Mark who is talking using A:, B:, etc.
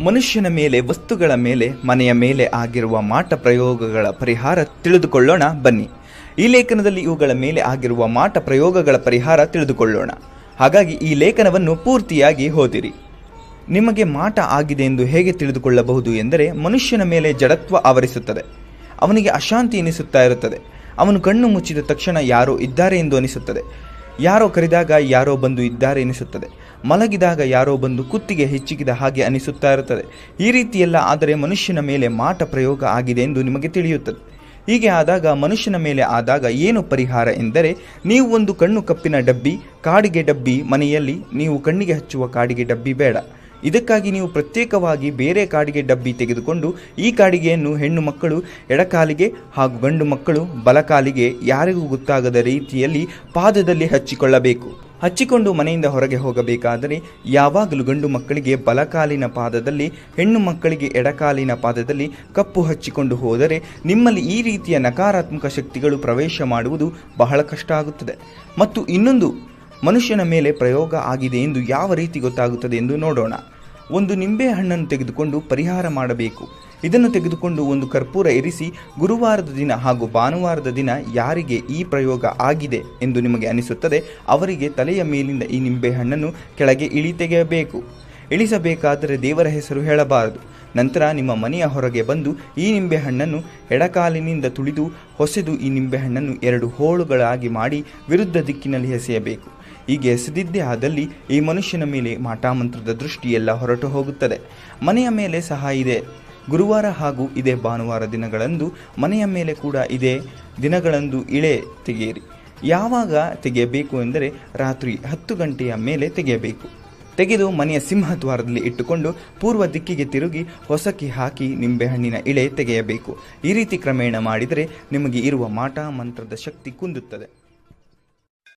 A: ಮನುಷ್ಯನ ಮೇಲೆ, ವಸ್ತುಗಳ ಮೇಲೆ, ಮನೆಯ ಮೇಲೆ ಆಗಿರುವ ಮಾಟ ಪ್ರಯೋಗಗಳ ಪರಿಹಾರ ತಿಳಿದುಕೊಳ್ಳೋಣ ಬನ್ನಿ. ಈ ಲೇಖನದಲ್ಲಿ ಇವುಗಳ ಮೇಲೆ ಆಗಿರುವ ಮಾಟ ಪ್ರಯೋಗಗಳ ಪರಿಹಾರ ತಿಳಿದುಕೊಳ್ಳೋಣ. ಹಾಗಾಗಿ ಈ ಲೇಖನವನ್ನು ಪೂರ್ತಿಯಾಗಿ ಓದಿರಿ. ನಿಮಗೆ ಮಾಟ ಆಗಿದೆ ಎಂದು ಹೇಗೆ ತಿಳಿದುಕೊಳ್ಳಬಹುದು ಎಂದರೆ, ಮನುಷ್ಯನ ಮೇಲೆ ಜಡತ್ವ ಆವರಿಸುತ್ತದೆ. ಅವನಿಗೆ ಅಶಾಂತಿ ಎನಿಸುತ್ತಾ ಇರುತ್ತದೆ. ಅವನು ಕಣ್ಣು ಮುಚ್ಚಿದ ತಕ್ಷಣ ಯಾರೋ ಇದ್ದಾರೆ ಎಂದು ಅನಿಸುತ್ತದೆ. ಯಾರೋ ಕರೆದಾಗ ಯಾರೋ ಬಂದು ಇದ್ದಾರೆ ಎನಿಸುತ್ತದೆ. ಮಲಗಿದಾಗ ಯಾರೋ ಬಂದು ಕುತ್ತಿಗೆ ಹೆಚ್ಚಿಗಿದ ಹಾಗೆ ಅನಿಸುತ್ತಾ ಇರುತ್ತದೆ. ಈ ರೀತಿಯೆಲ್ಲ ಆದರೆ ಮನುಷ್ಯನ ಮೇಲೆ ಮಾಟ ಪ್ರಯೋಗ ಆಗಿದೆ ಎಂದು ನಿಮಗೆ ತಿಳಿಯುತ್ತದೆ. ಹೀಗೆ ಆದಾಗ, ಮನುಷ್ಯನ ಮೇಲೆ ಆದಾಗ ಏನು ಪರಿಹಾರ ಎಂದರೆ, ನೀವು ಒಂದು ಕಣ್ಣು ಕಪ್ಪಿನ ಡಬ್ಬಿ, ಕಾಡಿಗೆ ಡಬ್ಬಿ ಮನೆಯಲ್ಲಿ ನೀವು ಕಣ್ಣಿಗೆ ಹಚ್ಚುವ ಕಾಡಿಗೆ ಡಬ್ಬಿ ಬೇಡ. ಇದಕ್ಕಾಗಿ ನೀವು ಪ್ರತ್ಯೇಕವಾಗಿ ಬೇರೆ ಕಾಡಿಗೆ ಡಬ್ಬಿ ತೆಗೆದುಕೊಂಡು ಈ ಕಾಡಿಗೆಯನ್ನು ಹೆಣ್ಣು ಮಕ್ಕಳು ಎಡಕಾಲಿಗೆ ಹಾಗೂ ಗಂಡು ಮಕ್ಕಳು ಬಲಕಾಲಿಗೆ ಯಾರಿಗೂ ಗೊತ್ತಾಗದ ರೀತಿಯಲ್ಲಿ ಪಾದದಲ್ಲಿ ಹಚ್ಚಿಕೊಳ್ಳಬೇಕು. ಹಚ್ಚಿಕೊಂಡು ಮನೆಯಿಂದ ಹೊರಗೆ ಹೋಗಬೇಕಾದರೆ ಯಾವಾಗಲೂ ಗಂಡು ಮಕ್ಕಳಿಗೆ ಬಲಕಾಲಿನ ಪಾದದಲ್ಲಿ, ಹೆಣ್ಣು ಮಕ್ಕಳಿಗೆ ಎಡಕಾಲಿನ ಪಾದದಲ್ಲಿ ಕಪ್ಪು ಹಚ್ಚಿಕೊಂಡು ಹೋದರೆ ನಿಮ್ಮಲ್ಲಿ ಈ ರೀತಿಯ ನಕಾರಾತ್ಮಕ ಶಕ್ತಿಗಳು ಪ್ರವೇಶ ಮಾಡುವುದು ಬಹಳ ಕಷ್ಟ ಆಗುತ್ತದೆ. ಮತ್ತು ಇನ್ನೊಂದು, ಮನುಷ್ಯನ ಮೇಲೆ ಪ್ರಯೋಗ ಆಗಿದೆ ಎಂದು ಯಾವ ರೀತಿ ಗೊತ್ತಾಗುತ್ತದೆ ಎಂದು ನೋಡೋಣ. ಒಂದು ನಿಂಬೆ ಹಣ್ಣನ್ನು ತೆಗೆದುಕೊಂಡು ಪರಿಹಾರ ಮಾಡಬೇಕು. ಇದನ್ನು ತೆಗೆದುಕೊಂಡು ಒಂದು ಕರ್ಪೂರ ಇರಿಸಿ ಗುರುವಾರದ ದಿನ ಹಾಗೂ ಭಾನುವಾರದ ದಿನ ಯಾರಿಗೆ ಈ ಪ್ರಯೋಗ ಆಗಿದೆ ಎಂದು ನಿಮಗೆ ಅನಿಸುತ್ತದೆ ಅವರಿಗೆ ತಲೆಯ ಮೇಲಿಂದ ಈ ನಿಂಬೆ ಹಣ್ಣನ್ನು ಕೆಳಗೆ ತೆಗೆಯಬೇಕು. ಇಳಿಸಬೇಕಾದರೆ ದೇವರ ಹೆಸರು ಹೇಳಬಾರದು. ನಂತರ ನಿಮ್ಮ ಮನೆಯ ಹೊರಗೆ ಬಂದು ಈ ನಿಂಬೆ ಹಣ್ಣನ್ನು ಎಡಕಾಲಿನಿಂದ ತುಳಿದು ಹೊಸೆದು ಈ ನಿಂಬೆ ಹಣ್ಣನ್ನು 2 ಹೋಳುಗಳಾಗಿ ಮಾಡಿ ವಿರುದ್ಧ ದಿಕ್ಕಿನಲ್ಲಿ ಎಸೆಯಬೇಕು. ಹೀಗೆ ಎಸೆದಿದ್ದೇ ಆದಲ್ಲಿ ಈ ಮನುಷ್ಯನ ಮೇಲೆ ಮಾಟಾಮಂತ್ರದ ದೃಷ್ಟಿಯೆಲ್ಲ ಹೊರಟು ಹೋಗುತ್ತದೆ. ಮನೆಯ ಮೇಲೆ ಸಹ ಇದೆ ಗುರುವಾರ ಹಾಗೂ ಇದೇ ಭಾನುವಾರ ದಿನಗಳಂದು ಮನೆಯ ಮೇಲೆ ಕೂಡ ಇದೇ ದಿನಗಳಂದು ಇಳೆ ತೆಗೆಯಿರಿ. ಯಾವಾಗ ತೆಗೆಯಬೇಕು ಎಂದರೆ ರಾತ್ರಿ 10 ಗಂಟೆಯ ಮೇಲೆ ತೆಗೆಯಬೇಕು. ತೆಗೆದು ಮನೆಯ ಸಿಂಹದ್ವಾರದಲ್ಲಿ ಇಟ್ಟುಕೊಂಡು ಪೂರ್ವ ದಿಕ್ಕಿಗೆ ತಿರುಗಿ ಹೊಸಕಿ ಹಾಕಿ ನಿಂಬೆಹಣ್ಣಿನ ಇಳೆ ತೆಗೆಯಬೇಕು. ಈ ರೀತಿ ಕ್ರಮೇಣ ಮಾಡಿದರೆ ನಿಮಗೆ ಇರುವ ಮಾಟ ಮಂತ್ರದ ಶಕ್ತಿ ಕುಂದುತ್ತದೆ.